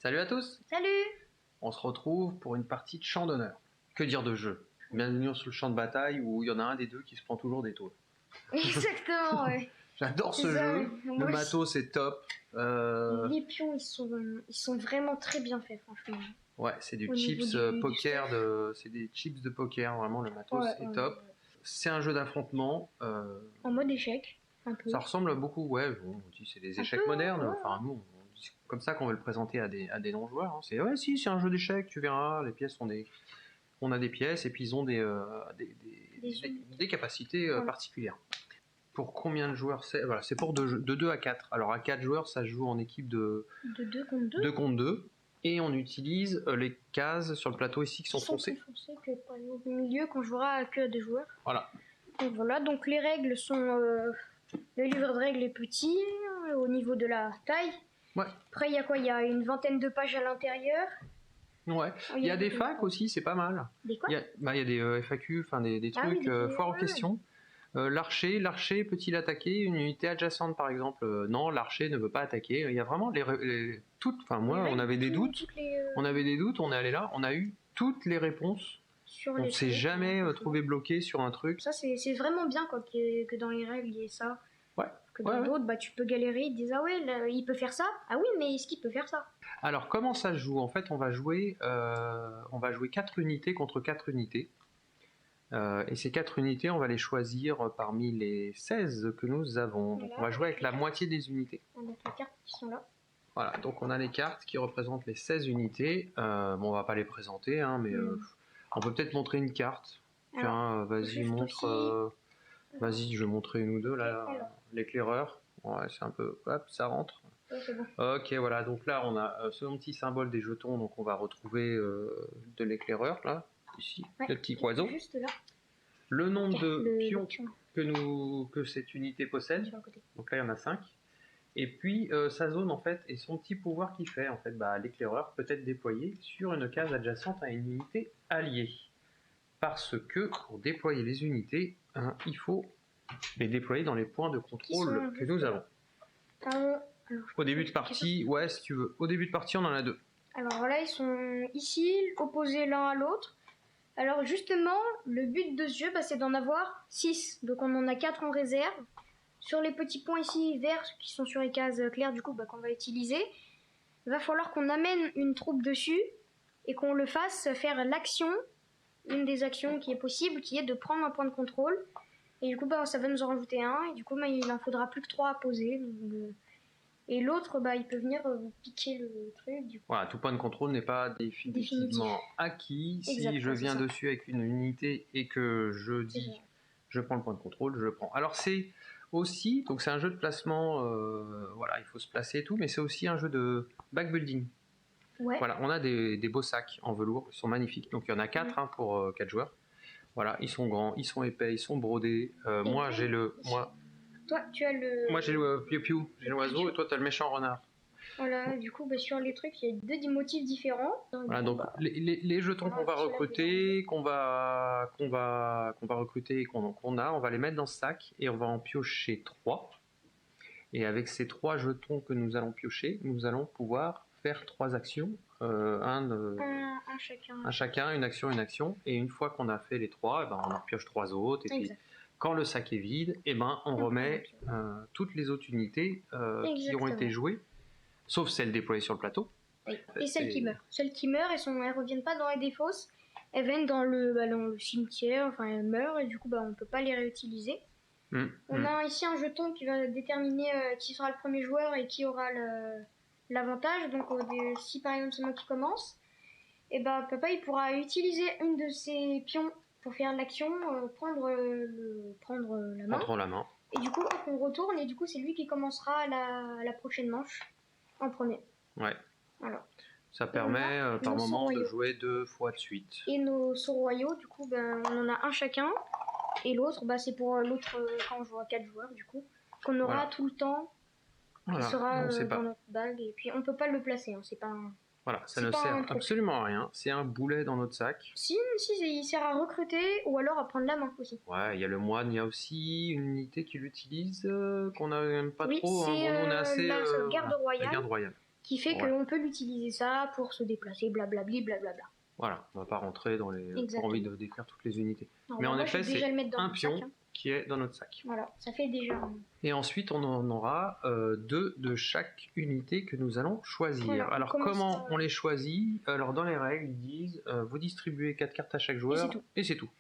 Salut à tous. Salut. On se retrouve pour une partie de champ d'honneur. Que dire de jeu? Bienvenue sur le champ de bataille où il y en a un des deux qui se prend toujours des taules. Exactement, ouais. J'adore ce C'est ça, jeu, ouais. le Moi aussi. matos c'est top. Les pions, ils sont vraiment très bien faits, franchement. Ouais, c'est du Au niveau chips du poker, stuff. c'est des chips de poker, vraiment le matos Ouais, est top. C'est un jeu d'affrontement. En mode échec, un peu. Ça ressemble beaucoup, ouais, on dit c'est des Un échecs peu, modernes. ouais. Enfin, nous, on dit comme ça qu'on veut le présenter à des non-joueurs. Hein. C'est ouais, si, c'est un jeu d'échecs, tu verras, les pièces sont des. On a des pièces et puis ils ont des capacités Voilà. particulières. Pour combien de joueurs c'est? Voilà, c'est pour de 2 à 4. Alors à 4 joueurs, ça se joue en équipe de 2 contre 2. 2 contre 2. Et on utilise les cases sur le plateau ici qui sont foncées. Plus foncées que par exemple au milieu quand je jouera que à 2 joueurs. Voilà. Donc voilà, donc les règles sont... le livre de règles est petit au niveau de la taille. Ouais. Après il y a quoi? Il y a une vingtaine de pages à l'intérieur. Ouais. Il y a des facs aussi, c'est pas mal. Des quoi? Il y a des FAQ, enfin des Ah trucs, oui, foires aux questions. L'archer, peut-il attaquer une unité adjacente par exemple? Non, l'archer ne veut pas attaquer. Il y a vraiment toutes. Enfin moi, on avait des doutes. On avait des doutes, on est allé là, on a eu toutes les réponses. Sur On les s'est trucs, jamais trouvé bloqué sur un truc. Ça c'est vraiment bien quoi, que dans les règles il y ait ça. Ouais. Que dans d'autres, bah tu peux galérer, ils te disent ah ouais, là, il peut faire ça. Ah oui, mais est-ce qu'il peut faire ça? Alors comment ça se joue? En fait, on va jouer 4 unités contre 4 unités. Et ces 4 unités, on va les choisir parmi les 16 que nous avons. Donc on va jouer avec la moitié des unités. Donc les cartes qui sont là. Voilà, donc on a les cartes qui représentent les 16 unités. Bon, on va pas les présenter, hein, mais on peut peut-être montrer une carte. Tiens, vas-y, montre. Vas-y, je vais montrer une ou deux là. L'éclaireur. Ouais, c'est un peu. Hop, ça rentre. Ouais, c'est bon. Ok, voilà, donc là on a ce petit symbole des jetons, donc on va retrouver de l'éclaireur là, ici, le petit oiseau. Juste là. Le nombre de pions que cette unité possède, donc là il y en a 5. Et puis sa zone en fait, et son petit pouvoir qui fait en fait, l'éclaireur peut être déployé sur une case adjacente à une unité alliée. Parce que pour déployer les unités, il faut les déployer dans les points de contrôle que nous avons. Au début de partie, ouais, si tu veux. Au début de partie, on en a 2. Alors voilà, ils sont ici, opposés l'un à l'autre. Alors justement, le but de ce jeu, c'est d'en avoir 6. Donc on en a 4 en réserve. Sur les petits points ici verts qui sont sur les cases claires, du coup, qu'on va utiliser, il va falloir qu'on amène une troupe dessus et qu'on le fasse faire l'action, une des actions qui est possible, qui est de prendre un point de contrôle. Et du coup, ça va nous en rajouter un. Et du coup, il en faudra plus que 3 à poser. Donc, et l'autre, il peut venir vous piquer le truc. Du coup. Voilà, tout point de contrôle n'est pas définitivement acquis. Si je viens dessus avec une unité et que je dis je prends le point de contrôle, je le prends. Alors c'est aussi, donc c'est un jeu de placement, voilà, il faut se placer et tout, mais c'est aussi un jeu de backbuilding. Ouais. Voilà, on a des beaux sacs en velours, ils sont magnifiques. Donc il y en a 4 pour 4 joueurs. Voilà, ils sont grands, ils sont épais, ils sont brodés. Moi j'ai le... Toi, tu as le... Moi j'ai le piou-piou, j'ai l'oiseau, et toi tu as le méchant renard. Voilà, du coup, sur les trucs, il y a 2 motifs différents. Voilà, donc les jetons qu'on va recruter, qu'on va recruter et qu'on a, on va les mettre dans ce sac et on va en piocher 3. Et avec ces 3 jetons que nous allons piocher, nous allons pouvoir faire 3 actions. Un chacun, une action. Et une fois qu'on a fait les 3, on en pioche 3 autres. Et puis, quand le sac est vide, on remet toutes les autres unités qui ont été jouées, sauf celles déployées sur le plateau. Et celles qui meurent. Celles qui meurent, elles reviennent pas dans les défausses, elles viennent dans le cimetière, enfin elles meurent et du coup on peut pas les réutiliser. On a ici un jeton qui va déterminer qui sera le premier joueur et qui aura l'avantage. Donc si par exemple c'est moi qui commence, et papa il pourra utiliser une de ses pions pour faire l'action, prendre la main. Et du coup on retourne et du coup c'est lui qui commencera la prochaine manche en premier. Ouais. Voilà. Ça permet par moment de jouer 2 fois de suite. Et nos sauts royaux, du coup, on en a un chacun. Et l'autre, c'est pour l'autre quand on joue à 4 joueurs, du coup. Qu'on aura tout le temps. Qui sera dans notre bague. Et puis on peut pas le placer, c'est pas un... Voilà, ça ne sert absolument à rien. C'est un boulet dans notre sac. Si, il sert à recruter ou alors à prendre la main aussi. Ouais, il y a le moine, il y a aussi une unité qui l'utilise, qu'on n'a même pas trop. C'est la garde royale. La garde royale. qui fait Ouais. qu'on peut l'utiliser ça pour se déplacer, blablabli, blablabla. Voilà, on va pas rentrer dans les... Pas Exactement. envie de décrire toutes les unités. Alors, Mais en moi, effet, je vais déjà c'est le mettre dans un mon pion sac, hein. qui est dans notre sac. Voilà, ça fait déjà un. Et ensuite, on en aura 2 de chaque unité que nous allons choisir. Voilà, on Alors, commence comment par- on les choisit? Alors, dans les règles, ils disent vous distribuez 4 cartes à chaque joueur tout. et c'est tout.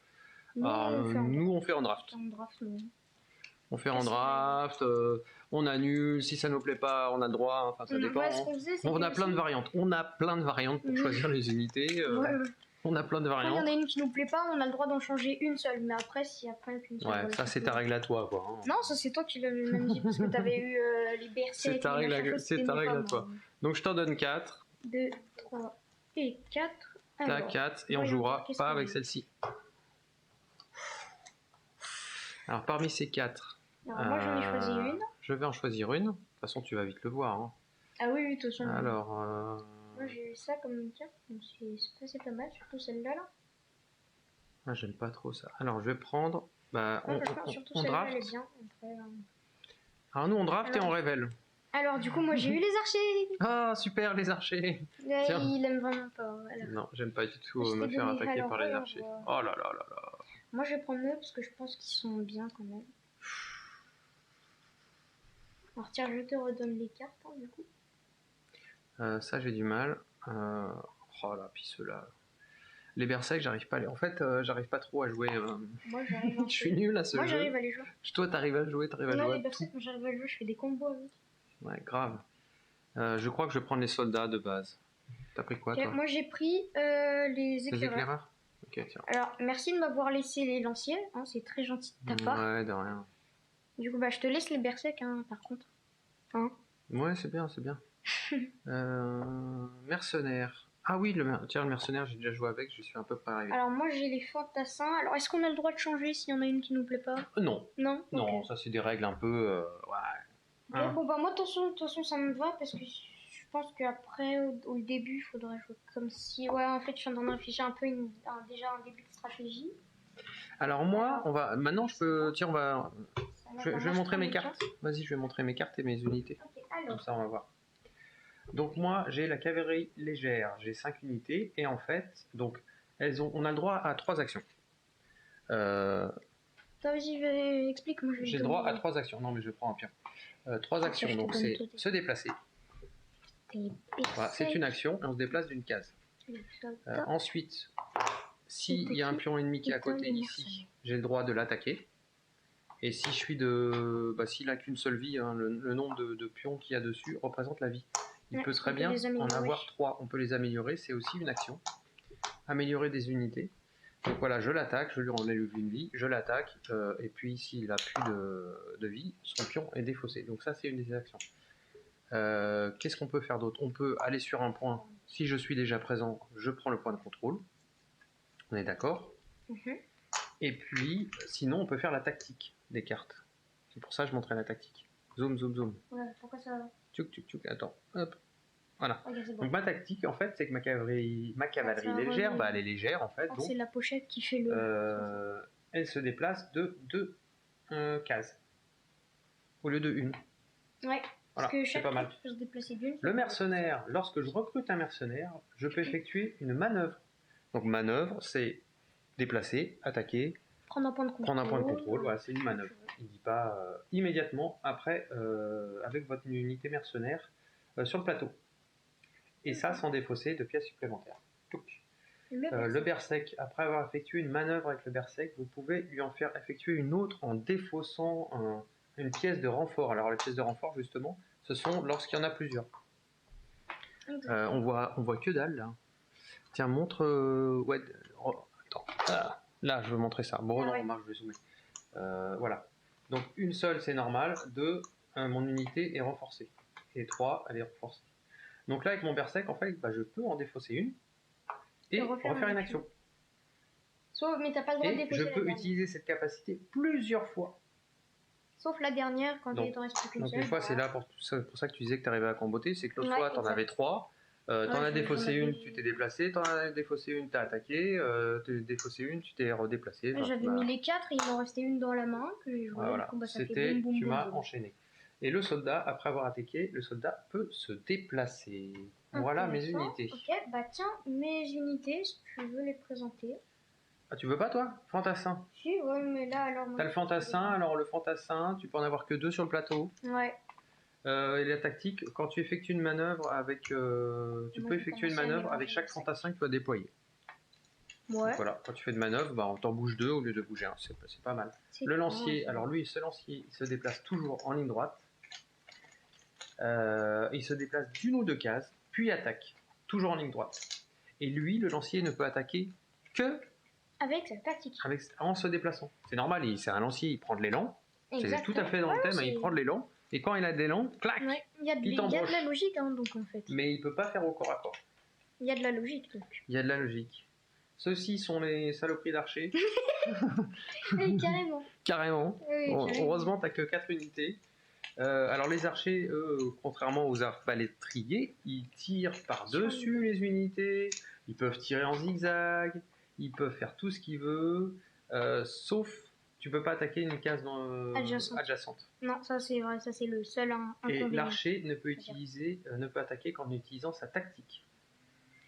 Nous, on fait en Nous, on fait en draft. En draft, nous. On fait en Qu'est-ce qu'on draft, on annule, si ça nous plaît pas, on a le droit, enfin ça dépend. Ouais, ce qu'on faisait, c'est On a que plein de si- variantes. On a plein de variantes pour Mhm. choisir les unités. Ouais, ouais. On a plein de Quand il y variantes. en a une qui nous plaît pas, on a le droit d'en changer une seule. Mais après, si après qu'une seule. Ouais, voilà, ça c'est ta règle à toi, quoi. Hein. Non, ça c'est toi qui l'avais même dit parce que t'avais eu les bercers. C'est ta règle à toi. Donc je t'en donne 4. 2, 3 et 4. T'as 4 et on voyons, jouera qu'est-ce pas qu'on avec a celle-ci. Alors parmi ces 4, Alors, moi j'en ai choisi une. je vais en choisir une. De toute façon, tu vas vite le voir. Hein. Ah oui, oui, de toute façon. Alors, Moi j'ai eu ça comme une carte, donc c'est pas mal, surtout celle-là. Là. ah, j'aime pas trop ça. Alors, je vais prendre. Bah, Ouais, franchement, surtout on celle-là, elle est draft. bien. Après, Alors nous, on draft et Alors- on révèle. Alors, du coup, moi j'ai eu les archers. Ah, super, les archers. Ouais, Tiens. il aime vraiment pas. Voilà. Non, j'aime pas du tout Je t'ai me faire donné, attaquer alors, par les voyons archers. voir. Oh là là là là. Moi je vais prendre eux parce que je pense qu'ils sont bien quand même. Alors tiens, je te redonne les cartes hein, du coup. Ça, j'ai du mal. Oh là, puis ceux-là. Les berserk, j'arrive pas à les... En fait, j'arrive pas trop à jouer. Moi j'arrive à Je suis nul à ce Moi jeu. j'arrive à les jouer. Toi, t'arrives à jouer, t'arrives à Non, jouer. les à berserk, quand j'arrive à le jouer, je fais des combos avec. tout. Ouais, grave. Je crois que je vais prendre les soldats de base. T'as pris quoi, Ok, toi? moi j'ai pris les Les éclaireurs. éclaireurs? Ok, tiens. Alors merci de m'avoir laissé les lanciers, hein, c'est très gentil de ta part. Ouais, de rien. Du coup, bah je te laisse les berserk hein, par contre. Hein. Ouais, c'est bien, c'est bien. Mercenaire. Ah oui, tiens, le mercenaire, j'ai déjà joué avec, je suis un peu pas arrivé. Alors moi j'ai les fantassins. Alors est-ce qu'on a le droit de changer s'il y en a une qui nous plaît pas? Non, Non. non, Ok. ça c'est des règles un peu... ouais. Ok, Hein. bon bah moi de toute façon ça me va parce que je pense qu'après au début il faudrait jouer comme si ouais en fait je suis en train de réfléchir un peu déjà un début de stratégie. Alors moi, on va... Maintenant, je peux... Tiens, on va... Je vais montrer mes cartes. cartes. Vas-y, je vais montrer mes cartes et mes unités. Ok, Comme alors ça, on va voir. Donc moi, j'ai la cavalerie légère, j'ai 5 unités, et en fait, donc, on a le droit à 3 actions. toi vas-y explique moi je vais J'ai te le droit à donner 3 actions. Non, mais je prends un pion. 3 Ok, actions, je te donc donne c'est tout des- se déplacer. tes Voilà, c'est une action, et on se déplace d'une case. soldats. Ensuite, s'il y a un pion ennemi qui est à côté Putain, les ici, mercenaires. j'ai le droit de l'attaquer. Et si je suis de... Bah, s'il a qu'une seule vie, hein, le nombre de pions qu'il y a dessus représente la vie. Il Ouais, peut on très peut bien les en améliorer. avoir 3. On peut les améliorer, c'est aussi une action. Améliorer des unités. Donc voilà, je l'attaque, je lui enlève une vie, je l'attaque, et puis s'il a plus de vie, son pion est défaussé. Donc ça, c'est une des actions. Qu'est-ce qu'on peut faire d'autre? On peut aller sur un point. Si je suis déjà présent, je prends le point de contrôle. On est d'accord? Mhm. Et puis, sinon, on peut faire la tactique des cartes. C'est pour ça que je montrais la tactique. Zoom, zoom, zoom. Ouais, pourquoi ça va? Tchouk, tchouk, tchouk. Attends. Hop. Voilà. Ok, c'est bon. Donc ma tactique, en fait, c'est que ma cavalerie Ça légère, remet- bah, elle est légère, en fait. Ah, Donc, c'est la pochette qui fait le. elle se déplace de 2 cases. Au lieu de une. Ouais. Voilà, Parce que c'est chaque pas mal. truc peut se déplacer d'une. Le mercenaire, lorsque je recrute un mercenaire, je peux effectuer une manœuvre. Donc manœuvre, c'est déplacer, attaquer, Prendre un point de contrôle. prendre un point de contrôle, voilà, c'est une manœuvre. Il ne dit pas immédiatement après, avec votre unité mercenaire sur le plateau. Et ça sans défausser de pièces supplémentaires. Touc. Le berserk, après avoir effectué une manœuvre avec le berserk, vous pouvez lui en faire effectuer une autre en défaussant une pièce de renfort. Alors les pièces de renfort, justement, ce sont lorsqu'il y en a plusieurs. On voit que dalle là. Tiens, montre. Ouais, attends. Ah, là, je veux montrer ça. Bon, Ah non, ouais. remarque, je vais zoomer. Voilà. Donc, une seule, c'est normal. 2, mon unité est renforcée. Et 3, elle est renforcée. Donc là, avec mon berserk, en fait, bah, je peux en défausser une et refaire une action. Sauf, mais t'as pas le droit de Et défausser je la peux dernière. utiliser cette capacité plusieurs fois. Sauf la dernière quand Donc- il t'en reste plus qu'une Donc seule. des fois, c'est voilà. là pour ça que tu disais que tu arrivais à comboter, c'est que l'autre Ouais, fois, t'en exact. avais 3, t'en Ouais, as je- défaussé j'en une, avais- tu t'es déplacé, t'en as défaussé une, t'as attaqué, t'as défaussé une, tu t'es redéplacé. J'avais mis les 4 et il m'en restait une dans la main que j'ai joué. Voilà, Du coup, bah, ça fait c'était, boum, boum, tu boum, m'as boum. enchaîné. Et le soldat, après avoir attaqué, le soldat peut se déplacer. Voilà mes Intéressant. unités. Ok, bah tiens, mes unités, si tu veux les présenter. Ah, tu veux pas toi? Fantassin. Si, ouais, mais là alors. T'as le fantassin, alors le fantassin, tu peux en avoir que 2 sur le plateau. Ouais. Et la tactique, quand tu effectues une manœuvre avec. Tu Moi, peux je vais effectuer une commencer à manœuvre avec mélanger chaque les sacs. fantassin que tu as déployé. Ouais. Donc voilà, quand tu fais une manœuvre, bah, on t'en bouge 2 au lieu de bouger un, c'est pas mal. Le lancier, alors lui, ce lancier, il se déplace toujours en ligne droite. Il se déplace d'une ou deux cases, puis attaque, toujours en ligne droite. Et lui, le lancier, ne peut attaquer que avec sa tactique. en se déplaçant. C'est normal, c'est un lancier, il prend de l'élan. C'est tout à fait dans le thème, il prend de l'élan. Et quand il a de l'élan, clac, ouais. Il y a de la logique, hein, donc en fait. Mais il peut pas faire au corps à corps. Il y a de la logique, donc. Il y a de la logique. Ceux-ci sont les saloperies d'archers. Oui, carrément. Carrément. Oui, Bon, carrément. heureusement, t'as que 4 unités. Alors les archers, eux, contrairement aux arbalétriers, ils tirent par-dessus les unités, ils peuvent tirer en zigzag, ils peuvent faire tout ce qu'ils veulent, sauf tu peux pas attaquer une case adjacente. Non, ça c'est vrai, ça c'est le seul inconvénient. Et l'archer ne peut attaquer qu'en utilisant sa tactique.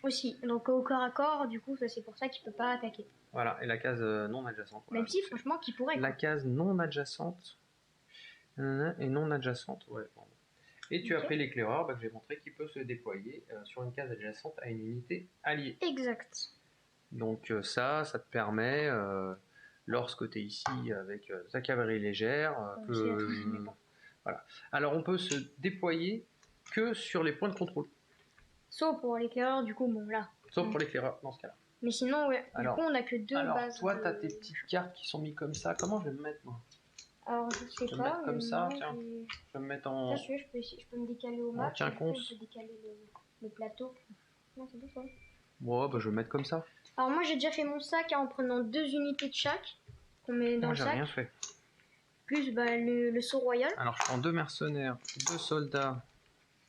Aussi, donc au corps à corps, du coup, ça c'est pour ça qu'il peut pas attaquer. Voilà, et la case non adjacente. Même si, franchement, qu'il pourrait. La case non adjacente et non adjacente, ouais. Pardon. Et tu as pris l'éclaireur que j'ai montré qui peut se déployer sur une case adjacente à une unité alliée. Exact. Donc ça te permet, lorsque tu es ici avec ta cavalerie légère, voilà. Alors on peut se déployer que sur les points de contrôle. Sauf pour l'éclaireur, du coup, bon là. Sauf pour l'éclaireur dans ce cas-là. Mais sinon, ouais. Alors, du coup, on a que 2 bases. Alors toi, tu as tes petites cartes qui sont mises comme ça. Comment je vais me mettre moi? Alors, je sais je vais pas. Me mettre comme ça, tiens. Je vais me mettre en. Je peux me décaler au max. Tiens, compte. Je peux décaler le plateau. Non, c'est bon ça. Ouais, bah je vais me mettre comme ça. Alors, moi, j'ai déjà fait mon sac en prenant 2 unités de chaque qu'on met dans le sac. Moi, j'ai rien fait. Plus bah, le saut royal. Alors, je prends 2 mercenaires, 2 soldats,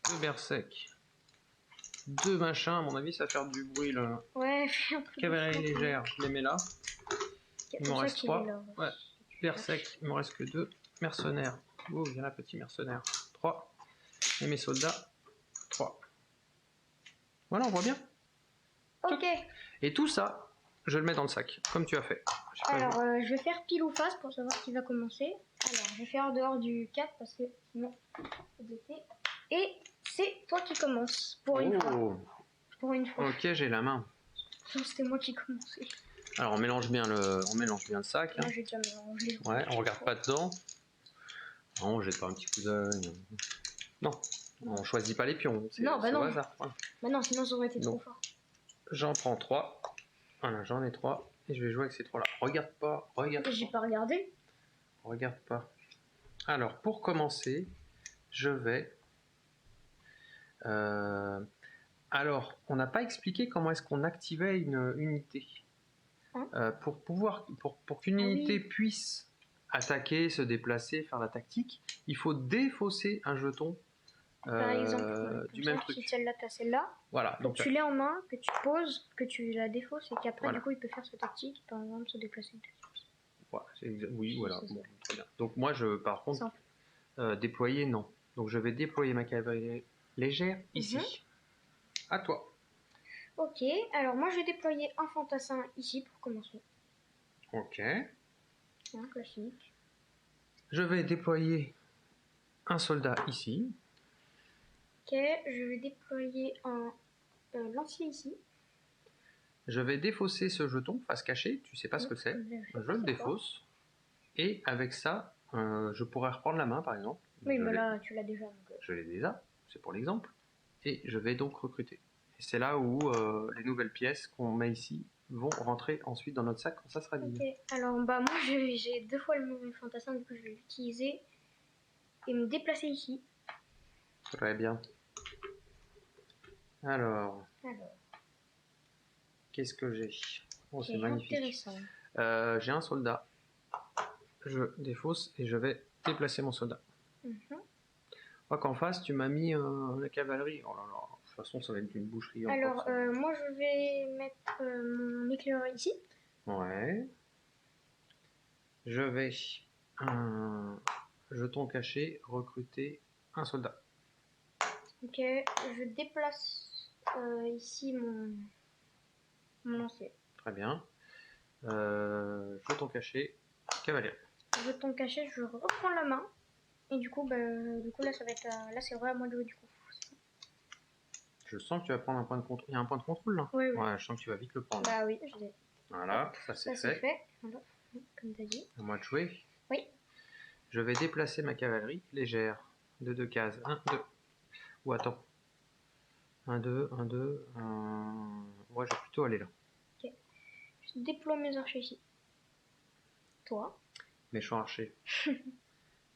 2 berserk, 2 machins. À mon avis, ça va faire du bruit là. Ouais, fais un truc. Cavalerie légère, je les mets là. Il m'en reste 3. Ouais. Berserk, il me reste que 2. Mercenaires. Oh, il y en a petit mercenaire. 3. Et mes soldats, 3. Voilà, on voit bien. Ok. Et tout ça, je le mets dans le sac, comme tu as fait. Alors, je vais faire pile ou face pour savoir qui va commencer. Alors, je vais faire en dehors du 4 parce que sinon, et c'est toi qui commences pour une fois. Pour une fois. Ok, j'ai la main. Non, c'était moi qui commençais. Alors, on mélange bien le sac. Moi, j'ai déjà mélangé. Ouais, on regarde pas dedans. Non, on jette pas un petit coup d'œil. Non, on choisit pas les pions. Non, bah non. Au hasard. Voilà. Bah non, sinon ça aurait été trop fort. J'en prends 3. Voilà, j'en ai 3. Et je vais jouer avec ces 3-là. Regarde pas, regarde pas. J'ai pas regardé. Regarde pas. Alors, pour commencer, je vais... Alors, on n'a pas expliqué comment est-ce qu'on activait une unité. Pour qu'une unité puisse attaquer, se déplacer, faire la tactique, il faut défausser un jeton par exemple, du même truc. Si celle-là, t'as celle-là, voilà, donc tu l'aies en main, que tu poses, que tu la défausses et qu'après, du coup, il peut faire sa tactique, par exemple, se déplacer. Voilà, oui, voilà. Bon, très bien. Donc moi, par contre, déployer, non. Donc je vais déployer ma cavalerie légère ici. À toi. Ok, alors moi je vais déployer un fantassin ici pour commencer. Ok. Un classique. Je vais déployer un soldat ici. Ok, je vais déployer un lancier ici. Je vais défausser ce jeton face cachée, tu sais pas ce que c'est. Je le défausse. Et avec ça, je pourrais reprendre la main par exemple. Oui, mais là tu l'as déjà. Je l'ai déjà, c'est pour l'exemple. Et je vais donc recruter. Et c'est là où les nouvelles pièces qu'on met ici vont rentrer ensuite dans notre sac quand ça sera vide. Ok, alors bah moi j'ai 2 fois le même fantassin, du coup je vais l'utiliser et me déplacer ici. Très bien. Alors. Qu'est-ce que j'ai? Oh, c'est magnifique. J'ai un soldat. Je défausse et je vais déplacer mon soldat. Je vois qu'en face, tu m'as mis la cavalerie. Oh là là, de toute façon, ça va être une boucherie. Alors, moi, je vais mettre mon éclaireur ici. Ouais. Je vais jeton caché, recruter un soldat. Ok, je déplace ici mon lancier. Très bien. Jeton caché, cavalier. Jeton caché, je reprends la main. Et du coup là, ça va être. Là, c'est vraiment à moi de jouer du coup. Je sens que tu vas prendre un point de contrôle. Il y a un point de contrôle là? Oui, oui. Ouais, je sens que tu vas vite le prendre. Bah oui, je l'ai. Voilà, ça c'est fait. Voilà, comme t'as dit. À moi de jouer. Oui. Je vais déplacer ma cavalerie légère de 2 cases. 1, 2. Ou attends. 1, 2, 1, 2. Ouais, je vais plutôt aller là. Ok. Je déploie mes archers ici. Toi. Méchant archer.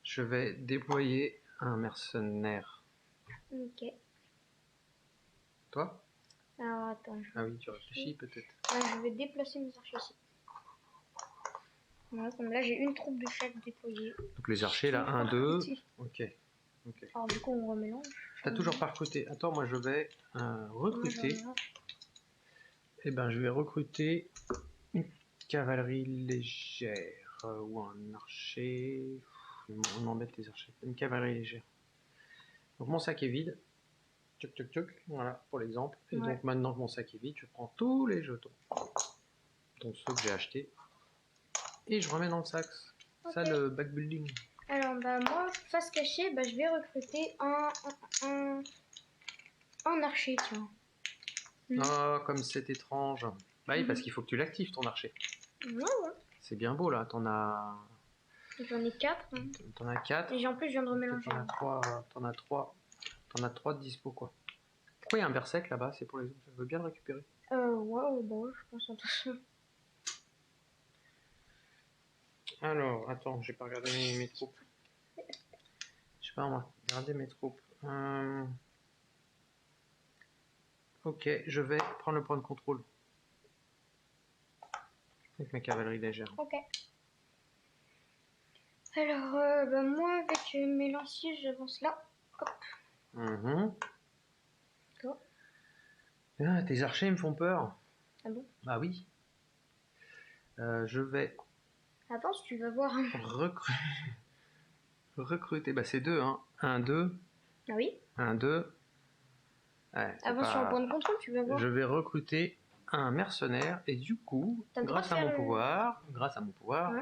Je vais déployer un mercenaire. Ok. Toi? Alors attends. Ah oui, tu réfléchis peut-être. Là, je vais déplacer mes archers ici. Voilà, comme là, j'ai une troupe de chaque déployée. Donc les archers là, 1, 2. Ok. Alors du coup, on remélange. T'as toujours pas recruté. Attends, moi je vais recruter. Eh ben, je vais recruter une cavalerie légère ou un archer. On m'embête les archers. Une cavalerie légère. Donc mon sac est vide. Tchoc tchoc tchoc. Voilà pour l'exemple. Et donc maintenant que mon sac est vide, je prends tous les jetons. Donc ceux que j'ai achetés. Et je remets dans le sac. Ça, le backbuilding. Alors moi, face cachée, je vais recruter un archer, tiens. Oh, comme c'est étrange. Bah oui, parce qu'il faut que tu l'actives ton archer. Ouais. C'est bien beau là, t'en as. J'en ai 4. T'en as 4. Et en plus, je viens de remélanger. T'en as 3. T'en as 3 de dispo quoi. Pourquoi il y a un berserk là-bas? C'est pour les autres. Je veux bien le récupérer. Ouais, bon, je pense en tout cas. Alors, attends, j'ai pas regardé mes troupes. Je sais pas, on va regarder mes troupes. Ok, je vais prendre le point de contrôle. Avec ma cavalerie légère. Ok. Alors, moi, avec mes lanciers, j'avance là. Hop. Toi. Ah, tes archers me font peur. Ah bon? Bah oui. Je vais Attends, si tu vas voir. recruter. Bah c'est 2, hein. 1, 2. Ah oui? 1, 2. Ouais, avance sur le point de contrôle, tu vas voir. Je vais recruter un mercenaire et du coup, grâce à mon pouvoir,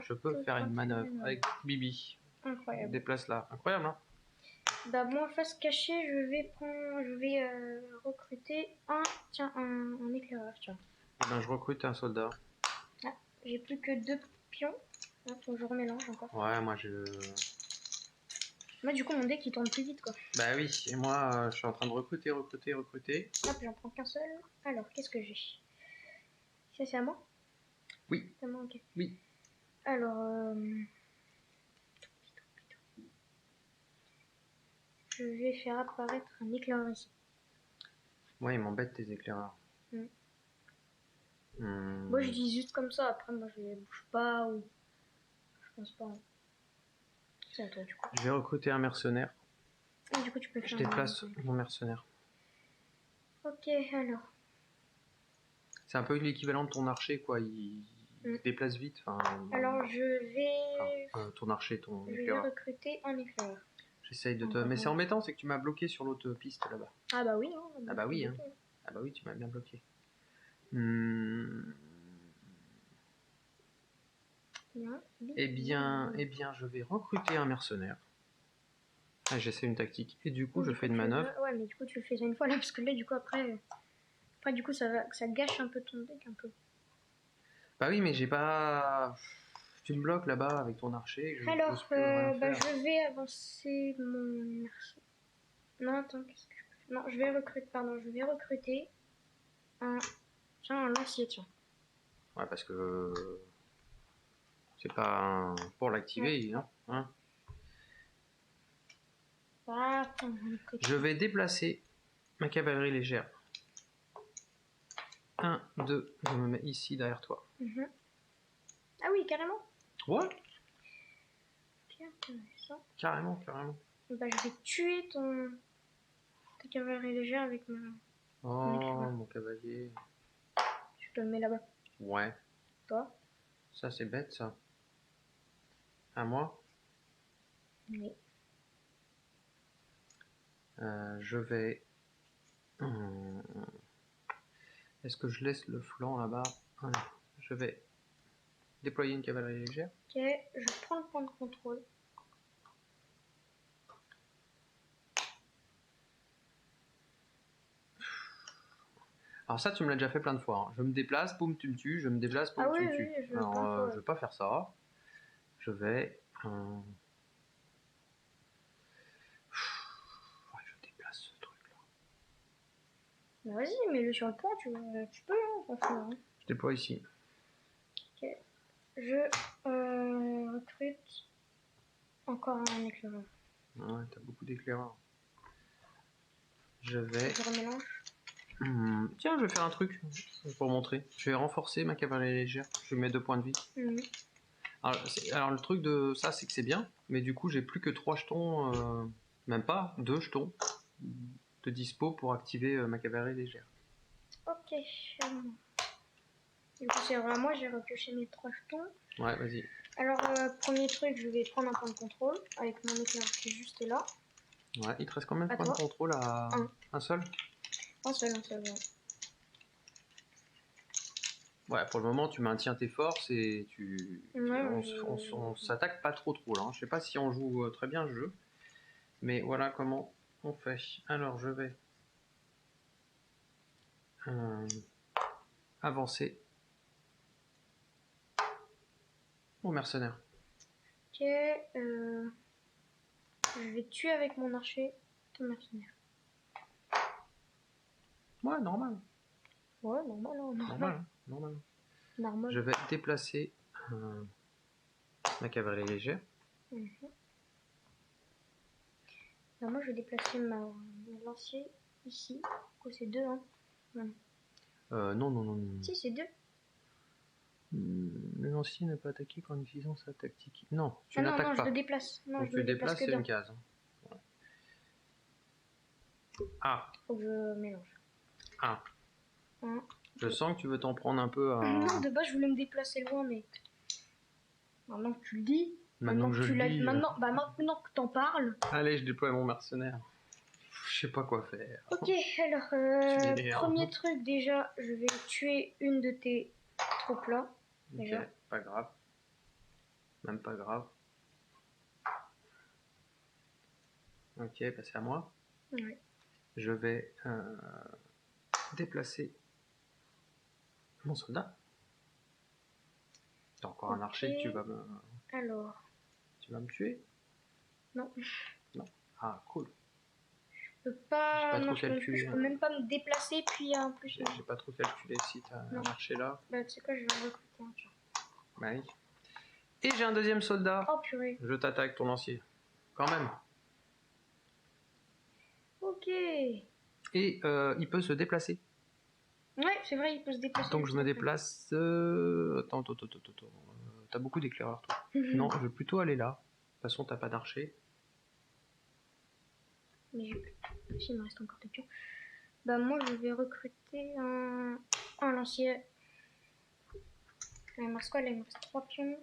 je peux faire une manœuvre avec Bibi. Incroyable. Déplace là. Incroyable, hein? Bah moi, face cachée, je vais recruter un éclaireur, tiens. Ben, je recrute un soldat. Ah, j'ai plus que 2 pions. Ah, faut que je remélange encore. Ouais, moi Moi, du coup, mon deck il tourne plus vite, quoi. Bah oui, et moi, je suis en train de recruter. Hop, j'en prends qu'un seul. Alors, qu'est-ce que j'ai? Ça, c'est à moi? Oui. C'est à moi, ok. Oui. Alors, je vais faire apparaître un éclaireur ici. Ouais, il m'embête tes éclaireurs. Moi, je dis juste comme ça. Après, moi, je les bouge pas ou... Je pense pas. C'est à toi, du coup. Je vais recruter un mercenaire. Et du coup, tu peux faire... Je déplace mon mercenaire. Ok, alors. C'est un peu l'équivalent de ton archer, quoi. Il se déplace vite. Alors, je vais... ton archer, ton éclaireur. Je vais recruter un éclaireur. J'essaye de te... Mais c'est embêtant, c'est que tu m'as bloqué sur l'autre piste, là-bas. Ah bah oui, non. Ah bah oui, hein. Ah bah oui, tu m'as bien bloqué. Eh bien, je vais recruter un mercenaire. Ah, j'essaie une tactique. Et du coup, je fais une manœuvre. Ouais, mais du coup, tu le fais une fois là, parce que là, du coup, après du coup, ça gâche un peu ton deck, un peu. Bah oui, mais j'ai pas... Tu me bloques là-bas avec ton archer. Alors, je vais avancer mon mercenaire. Non, attends, qu'est-ce que je peux faire? Non, je vais recruter un lancier, tiens. Ouais, parce que... C'est pas pour l'activer, non, hein. Je vais déplacer ma cavalerie légère. 1, 2, je me mets ici derrière toi. Ah oui, carrément. Ouais. Carrément. Bah, je vais tuer ta cavalerie légère avec ma... Oh, mon cavalier. Je te le mets là-bas. Ouais. Toi? Ça, c'est bête, ça. À moi? Oui. Je vais... Est-ce que je laisse le flanc là-bas? Allez, je vais déployer une cavalerie légère. Ok, je prends le point de contrôle. Alors ça, tu me l'as déjà fait plein de fois. Hein. Je me déplace, boum, tu me tues. Je me déplace, boum, tu me tues. Oui, je Alors, je vais pas faire ça. Je vais... ouais, je déplace ce truc-là. Bah vas-y, mets-le sur le point, tu peux, hein, franchement. Hein. Je déploie ici. Ok. Je recrute encore un éclaireur. Ouais, t'as beaucoup d'éclaireurs. Je vais... Je remélange. Tiens, je vais faire un truc pour montrer. Je vais renforcer ma cavalerie légère. Je mets 2 points de vie. Alors, le truc de ça, c'est que c'est bien, mais du coup, j'ai plus que 3 jetons, même pas, 2 jetons de dispo pour activer ma cavalerie légère. Ok. Du coup, c'est vraiment moi, j'ai repioché mes 3 jetons. Ouais, vas-y. Alors, premier truc, je vais prendre un point de contrôle avec mon éclaireur qui est juste là. Ouais, il te reste combien de À points toi. de contrôle à un seul? Un seul, ouais. Ouais, pour le moment, tu maintiens tes forces et Ouais, on s'attaque pas trop là. Hein. Je sais pas si on joue très bien le jeu, mais voilà comment on fait. Alors, je vais avancer mon mercenaire. Ok, je vais tuer avec mon archer ton mercenaire. Ouais, normal. Ouais, normal. Normal. Je vais déplacer ma cavalerie légère. Alors moi, je vais déplacer mon lancier ici. Oh, c'est 2, hein. Non. Si, c'est 2. Le lancier n'a pas attaqué qu'en utilisant sa tactique. Non, tu non, n'attaques je pas. le déplace. Non, Donc je tu le le déplace déplaces, que c'est une d'un. case. Ouais. Ah, Faut que je mélange. ah. Un, Je deux. sens que tu veux t'en prendre un peu à... Non, de base, je voulais me déplacer loin, mais maintenant que tu le dis, Maintenant que je le dis... maintenant que t'en parles. Allez, je déploie mon mercenaire. Je sais pas quoi faire. Ok, alors, premier truc, déjà, je vais tuer une de tes troupes là. Ok, Déjà. pas grave. Même pas grave. Ok, bah c'est à moi. Ouais. Je vais déplacer mon soldat. T'as encore un archer que tu vas me... Alors. Tu vas me tuer? Non. Non. Ah, cool. Je peux pas. J'ai pas trop calculé. Je peux même pas me déplacer, puis en plus. J'ai pas trop calculé si t'as un archer là. Bah, tu sais quoi, je vais en recruter un, tiens. Bah oui. Et j'ai un deuxième soldat. Oh purée. Je t'attaque ton lancier. Quand même. Ok. Et il peut se déplacer. Ouais, c'est vrai, il peut se déplacer. Donc je me déplace... Attends. T'as beaucoup d'éclaireurs toi. Non, je vais plutôt aller là. De toute façon, t'as pas d'archer. Mais il me reste encore des pions. Bah moi, je vais recruter un lancier. Il me reste quoi là? Il me reste 3 pions.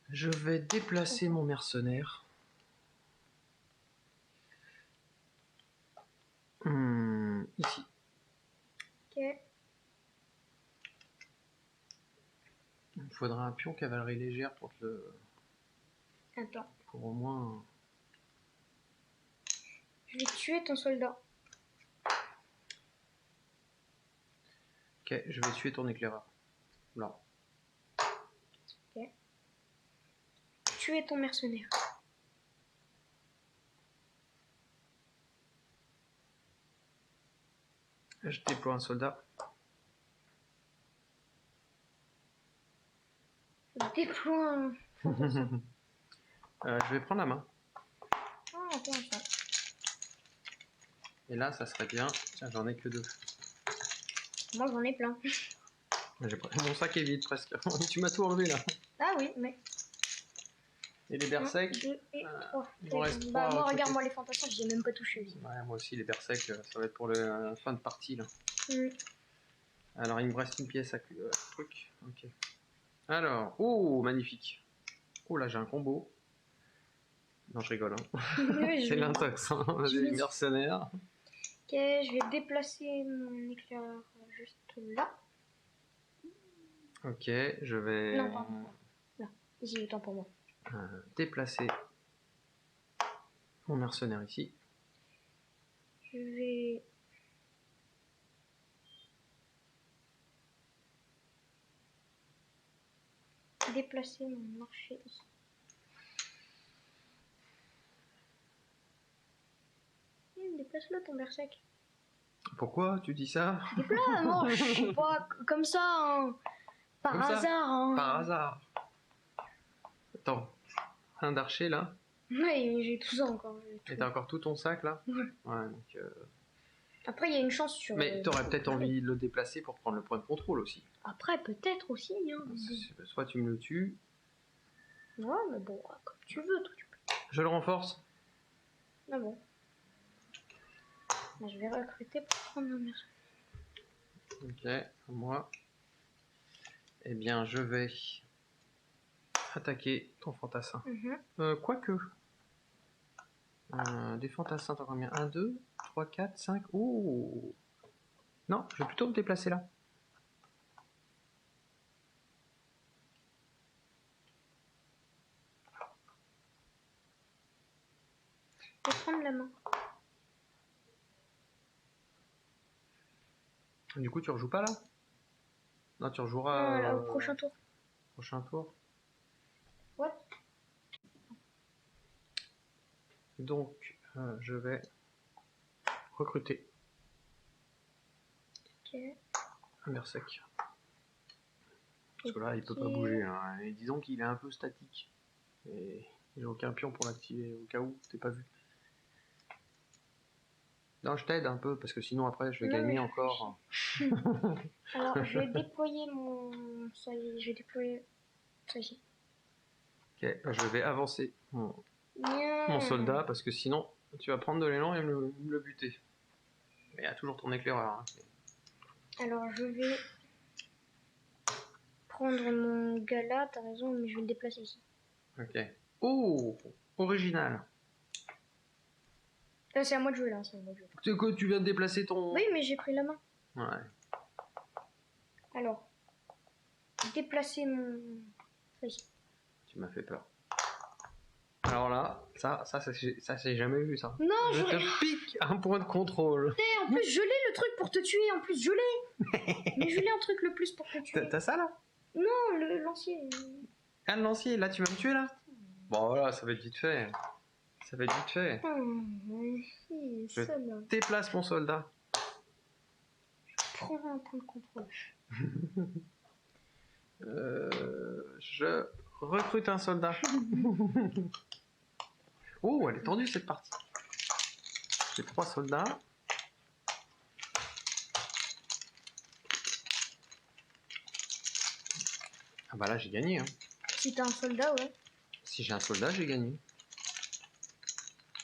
Je vais déplacer mon mercenaire. Ici. Ok. Il me faudra un pion cavalerie légère pour te le... Attends. Pour au moins... Je vais tuer ton soldat. Ok, je vais tuer ton éclaireur. Là. Ok. Tuer ton mercenaire. Je déploie un soldat. Je déploie un... je vais prendre la main. Ah, attends. Et là, ça serait bien. Tiens, j'en ai que 2. Moi, j'en ai plein. Mon sac est vide presque. Tu m'as tout enlevé là. Ah oui, mais... Et les berserks? 1, 2 et 3. Il me reste 3. Bah moi, regarde-moi les fantassins, j'ai même pas touché. Ouais, moi aussi, les berserks, ça va être pour la fin de partie là. Alors, il me reste une pièce à truc. Ok. Alors, oh, magnifique. Oh là, j'ai un combo. Non, je rigole. Hein. Oui, C'est l'intox, hein. je Vas-y, vais- mercenaire. Ok, je vais déplacer mon éclaireur juste là. Ok, je vais Non, pardon. Là, ici, autant pour moi. déplacer mon mercenaire ici. Je vais... déplacer mon archer ici. Déplace-le ton berserk. Pourquoi tu dis ça? Déplace, non, je sais pas, comme ça, hein. Par Comme ça hasard. Hein. Par hasard. Attends, un d'archer là. Ouais, j'ai tout ça encore. Et t'as encore tout ton sac là? Ouais. Ouais, donc. Après, il y a une chance sur... Mais t'aurais peut-être envie de le déplacer pour prendre le point de contrôle aussi. Après, peut-être aussi. Hein. Soit tu me le tues. Ouais, mais bon, comme tu veux, toi, tu peux. Je le renforce. Ah bon. Je vais recruter pour prendre ma mère. Ok, moi. Eh bien, je vais attaquer ton fantassin. Quoique. Des fantassins, t'as combien? 1, 2, 3, 4, 5. Oh! Non, je vais plutôt me déplacer là. Je vais prendre la main. Du coup, tu rejoues pas là? Non, tu rejoueras Là, au prochain tour. prochain tour. What? Donc, je vais recruter Ok. un berserk. Parce que là, il peut pas bouger. Hein. Et disons qu'il est un peu statique. Et j'ai aucun pion pour l'activer au cas où, t'es pas vu. Non, je t'aide un peu parce que sinon après je vais gagner encore. Alors, je vais déployer mon. Ça y est, je vais déployer. Ça y est. Ok, bah, je vais avancer mon soldat parce que sinon tu vas prendre de l'élan et me le buter. Mais il y a toujours ton éclaireur. Hein. Alors, je vais prendre mon gala, t'as raison, mais je vais le déplacer ici. Ok. Oh, original. Là, c'est à moi de jouer, là. C'est à moi de jouer. C'est quoi, tu viens de déplacer ton. Oui, mais j'ai pris la main. Ouais. Alors, déplacer mon. Ça y est. Tu m'as fait peur. Alors là, ça c'est jamais vu ça. Non, je te pique un point de contrôle. En plus, je l'ai le truc pour te tuer. En plus, je l'ai. Mais je l'ai un truc le plus pour te tuer. T'as ça là? Non, le lancier. Ah, le lancier, là tu vas me tuer là? Bon voilà, ça va être vite fait. Ça va être vite fait. Je déplace mon soldat. Prends un point de contrôle. Je recrute un soldat. Oh, elle est tendue cette partie. J'ai 3 soldats. Ah bah là j'ai gagné. Hein. Si t'as un soldat, ouais. Si j'ai un soldat, j'ai gagné.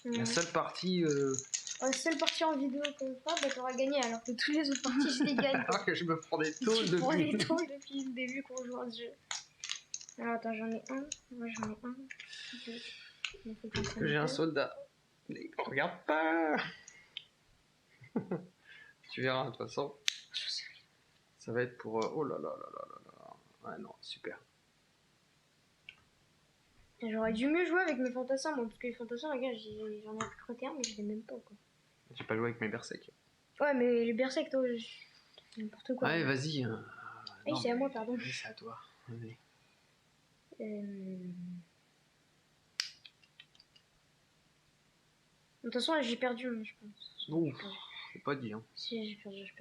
La seule partie... La seule partie en vidéo comme ça, bah t'auras gagné alors que tous les autres parties je les gagne. Alors que je me prends des tôles depuis... Je prends des tôles depuis le début qu'on joue à ce jeu. Alors attends, j'en ai un. Moi j'en ai un. Deux. J'ai un soldat. Mais regarde pas. Tu verras de toute façon. Ça va être pour... Oh là là là là là là. Ouais non, super. J'aurais dû mieux jouer avec mes fantassins, moi, parce que les fantassins, regarde, j'en ai recruté un, mais je l'ai même pas, quoi. J'ai pas joué avec mes berserk. Ouais, mais les berserk, toi, c'est n'importe quoi. Ouais, vas-y. Oui, c'est à moi, pardon. Oui, c'est à toi. Vas-y. De toute façon, là, j'ai perdu, je pense. Ouf, j'ai pas dit. Hein. Si, j'ai perdu.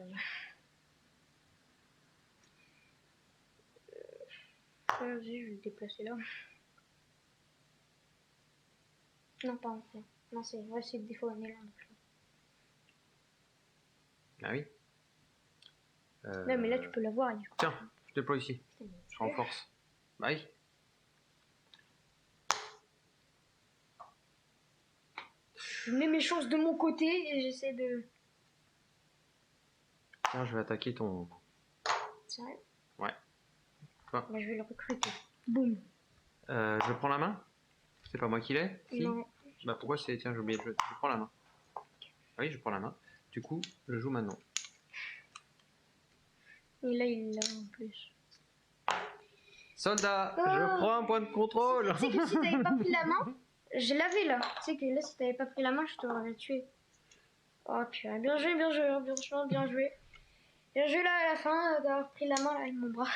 Vas-y, je vais le déplacer là. Non, pas en fait. Non, c'est des fois on est là. Ah oui. Non, mais là, tu peux l'avoir. Tiens, je déploie ici. Je renforce. Bah oui. Je mets mes chances de mon côté et j'essaie de... Tiens, je vais attaquer ton... Sérieux? Ouais. Bah, je vais le recruter. Boum. Je prends la main? C'est pas moi qui l'ai? Si. Non, Bah pourquoi c'est... Tiens, j'ai oublié de jouer. Je prends la main. Ah oui, je prends la main. Du coup, je joue maintenant. Et là, il l'a en plus. Soldat, Oh. je prends un point de contrôle. Tu sais que si t'avais pas pris la main, je l'avais là. Tu sais que là, si t'avais pas pris la main, je t'aurais tué. Oh purée, bien joué, bien joué, bien joué, bien joué. Bien joué là à la fin d'avoir pris la main là avec mon bras.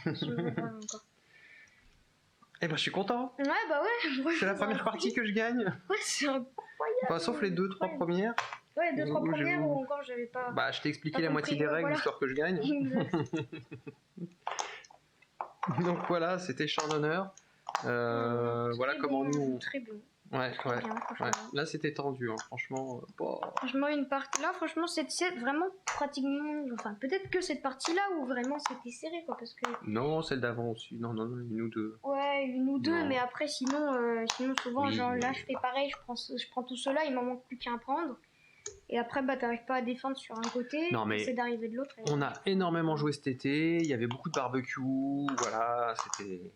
Je me vois pas encore. Eh ben, je suis content. Ouais, bah ouais. Moi, C'est la première partie que je gagne. Ouais, c'est incroyable. Enfin, sauf les 2-3 premières. Ouais, 2-3 Où premières j'ai- où encore j'avais pas. Bah, je t'ai expliqué Pas la compris, moitié des règles, voilà. histoire que je gagne. Exact. Donc voilà, c'était Chant d'honneur. Voilà Très comment bon, nous... Très bien. Ouais, ouais, Bien, franchement. ouais. Là, c'était tendu, hein. Franchement. Bon. Franchement, une partie là, franchement, c'est vraiment pratiquement. Enfin, peut-être que cette partie-là où vraiment c'était serré, quoi, parce que. Non, celle d'avant aussi. Non, non, non, une ou deux. Ouais, une ou deux, Non. mais après, sinon souvent, Oui, genre mais- là, je fais pareil, je prends tout cela, il m'en manque plus qu'un à prendre. Et après, bah, t'arrives pas à défendre sur un côté, Non, mais c'est d'arriver de l'autre. On a énormément joué cet été. Il y avait beaucoup de barbecue. Voilà, c'était.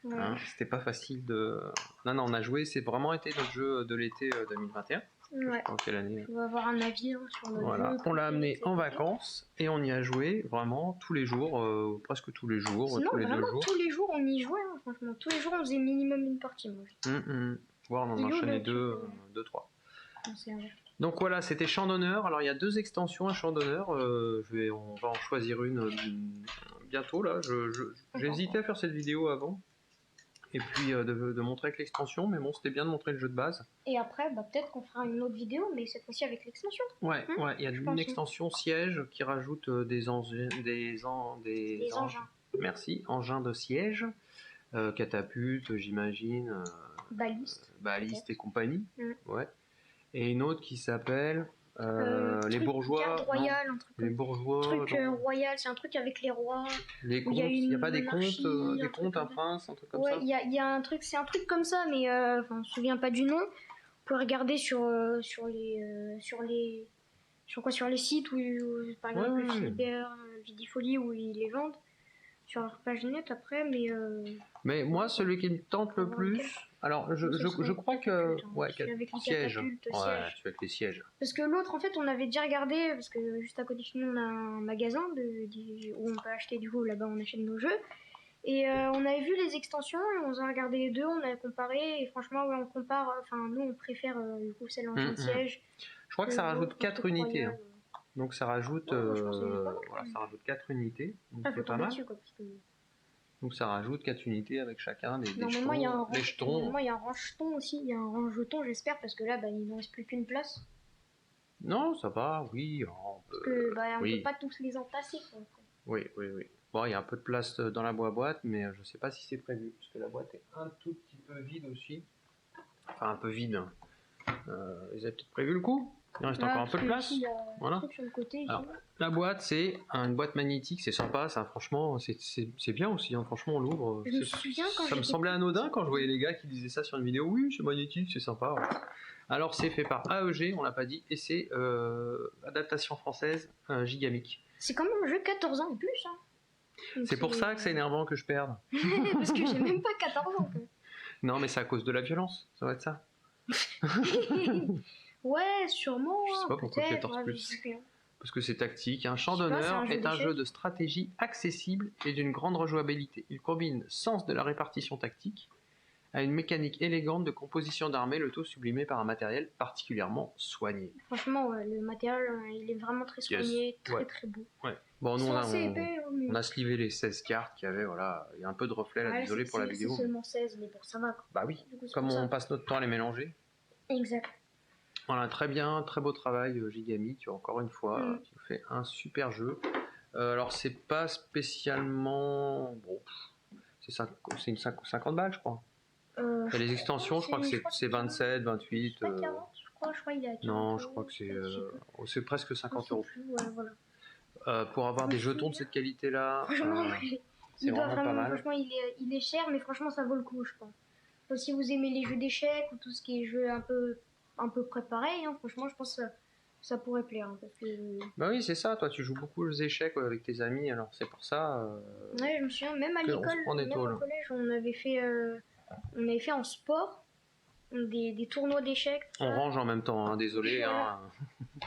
Ouais. Hein, c'était pas facile de. Non, non, on a joué. C'est vraiment été notre jeu de l'été 2021. Ouais. Je sais pas quelle année. On va avoir un avis hein, sur notre Voilà, jeu. on l'a amené etc. en vacances et on y a joué vraiment tous les jours, presque tous les jours, Sinon, tous les vraiment, 2 jours. tous les jours, on y jouait, hein, franchement. Tous les jours, on faisait minimum une partie, moi. Voire on en Yo, enchaînait là, tu deux, peux- 3. On s'est inversé. Donc voilà, c'était Chant d'honneur. Alors il y a 2 extensions à Chant d'honneur. On va en choisir une bientôt là. J'ai hésité à faire cette vidéo avant. Et puis de montrer avec l'extension, mais bon, c'était bien de montrer le jeu de base. Et après, bah, peut-être qu'on fera une autre vidéo, mais cette fois-ci avec l'extension. Ouais, ouais, il y a je une pense, extension siège qui rajoute des engins. Des engins. Merci, engins de siège, catapultes, j'imagine, Balistes. et compagnie. Mm. Ouais. Et une autre qui s'appelle les bourgeois. Carte royale, un truc. Les bourgeois. Royal, c'est un truc avec les rois. Les où il y a contes, il n'y a une pas des monarchie, contes, un truc un comme ça. prince, un truc comme Ouais, ça. il y a un truc, c'est un truc comme ça, mais on se souvient pas du nom. Vous pouvez regarder sur les sites où par exemple Ouais. Philibert, Vidifolie où ils les vendent sur leur page net après, Mais moi, celui qui me tente le plus, alors je crois que ouais, celui avec les siège. catapultes, Ouais, siège. tu fais avec les sièges. Parce que l'autre, en fait, on avait déjà regardé, parce que juste à côté de chez nous, on a un magasin où on peut acheter, du coup, là-bas, on achète nos jeux. Et on avait vu les extensions, et on a regardé les deux, on a comparé, et franchement, ouais, on compare, enfin, nous, on préfère, du coup, celle en de siège. Je crois que ça rajoute 4 unités. Hein. Donc ça rajoute, ouais, je pense que c'est pas mal, voilà, ça rajoute 4 unités. Donc faut c'est pas tomber mal. dessus, quoi, parce que... Donc ça rajoute 4 unités avec chacun des Normalement, il y a un jetons. Les jetons. Normalement, il y a un range-jeton aussi, il y a un range-jeton, j'espère, parce que là, bah, il ne reste plus qu'une place. Non, ça va, oui. Parce que, bah, on oui. peut pas tous les entasser, quoi. Oui. Bon, il y a un peu de place dans la boîte, mais je sais pas si c'est prévu, parce que la boîte est un tout petit peu vide aussi. Enfin, un peu vide. Ils avaient peut-être prévu le coup. Il reste encore un peu de place. Ici, voilà. Un truc sur le côté, ici. Alors, la boîte, c'est une boîte magnétique, c'est sympa, ça, franchement, c'est bien aussi, hein, franchement, on l'ouvre. Je me souviens quand ça me j'étais semblait petite. anodin quand je voyais les gars qui disaient ça sur une vidéo. Oui, c'est magnétique, c'est sympa. Ouais. Alors, c'est fait par AEG, on l'a pas dit, et c'est adaptation française Gigamic. C'est quand même un jeu 14 ans et plus, hein. Donc C'est pour ça que c'est énervant que je perde. Parce que j'ai même pas 14 ans, quoi. Non, mais c'est à cause de la violence, ça va être ça. Ouais, sûrement. Je sais pas pourquoi peut-être, 14 ouais, plus. je sais rien. Parce que c'est tactique. Un Chant Je sais pas, d'honneur c'est un jeu est un d'échecs. jeu de stratégie accessible et d'une grande rejouabilité. Il combine sens de la répartition tactique à une mécanique élégante de composition d'armées, le tout sublimé par un matériel particulièrement soigné. Franchement, ouais, le matériel, il est vraiment très soigné, très très beau. Ouais. Bon, nous, C'est assez épais, mais... on a slivé les 16 cartes qu'il y avait, voilà. Il y a un peu de reflet là, Ouais, désolé pour la vidéo. C'est seulement 16, mais bon, ça va, quoi. Bah oui, Du coup, c'est comme pour on ça. passe notre temps à les mélanger. Exact. Voilà, très bien, très beau travail Gigamic, encore une fois, qui fait un super jeu. Alors c'est pas spécialement... Bon, c'est une 50 balles je crois. Et les extensions, je crois que c'est 27, 28... Pas 40, je crois il est à 40. Non, je crois que c'est presque 50 euros. Ouais, voilà. Pour avoir des jetons de cette qualité-là, Franchement, c'est vraiment pas mal. Franchement, il est cher, mais franchement, ça vaut le coup, je pense. Enfin, si vous aimez les jeux d'échecs ou tout ce qui est jeu un peu préparé, hein, franchement, je pense que ça pourrait plaire. Hein, parce que... Bah oui, c'est ça, toi tu joues beaucoup aux échecs avec tes amis, alors c'est pour ça... Ouais, je me souviens, même à l'école, même au collège, on avait fait en sport. des tournois d'échecs. On range en même temps, hein, désolé. Voilà. Hein.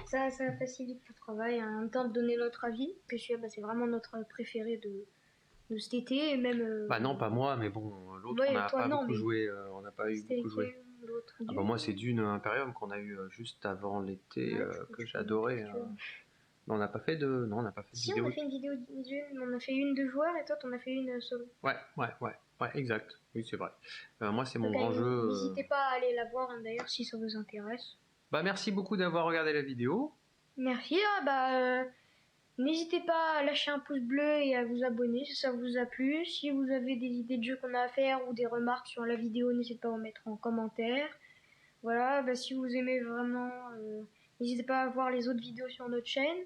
Ça facilite le travail, en même temps de donner notre avis. Que celui-là, c'est vraiment notre préféré de cet été. Et même, Bah non, pas moi, mais bon, l'autre, ouais, on n'a toi, pas non, beaucoup mais joué. On n'a pas eu c'était beaucoup joué. lequel, l'autre, Ah bah Dune. moi, c'est Dune Imperium qu'on a eu juste avant l'été, Ouais, que je j'ai adoré. connais pas. Mais on n'a pas fait de... Non, on n'a pas fait de Si, on vidéo. a fait une vidéo Dune, on a fait une de joueurs et toi, t'en as fait une solo. Ouais, exact. Oui, c'est vrai. Moi, c'est mon Donc, grand jeu. n'hésitez pas à aller la voir, hein, d'ailleurs, si ça vous intéresse. Bah, merci beaucoup d'avoir regardé la vidéo. Merci, n'hésitez pas à lâcher un pouce bleu et à vous abonner si ça vous a plu. Si vous avez des idées de jeux qu'on a à faire ou des remarques sur la vidéo, n'hésitez pas à en mettre en commentaire. Voilà, si vous aimez vraiment, n'hésitez pas à voir les autres vidéos sur notre chaîne.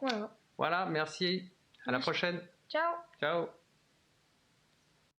Voilà. Voilà, merci. À la prochaine. Ciao. Ciao.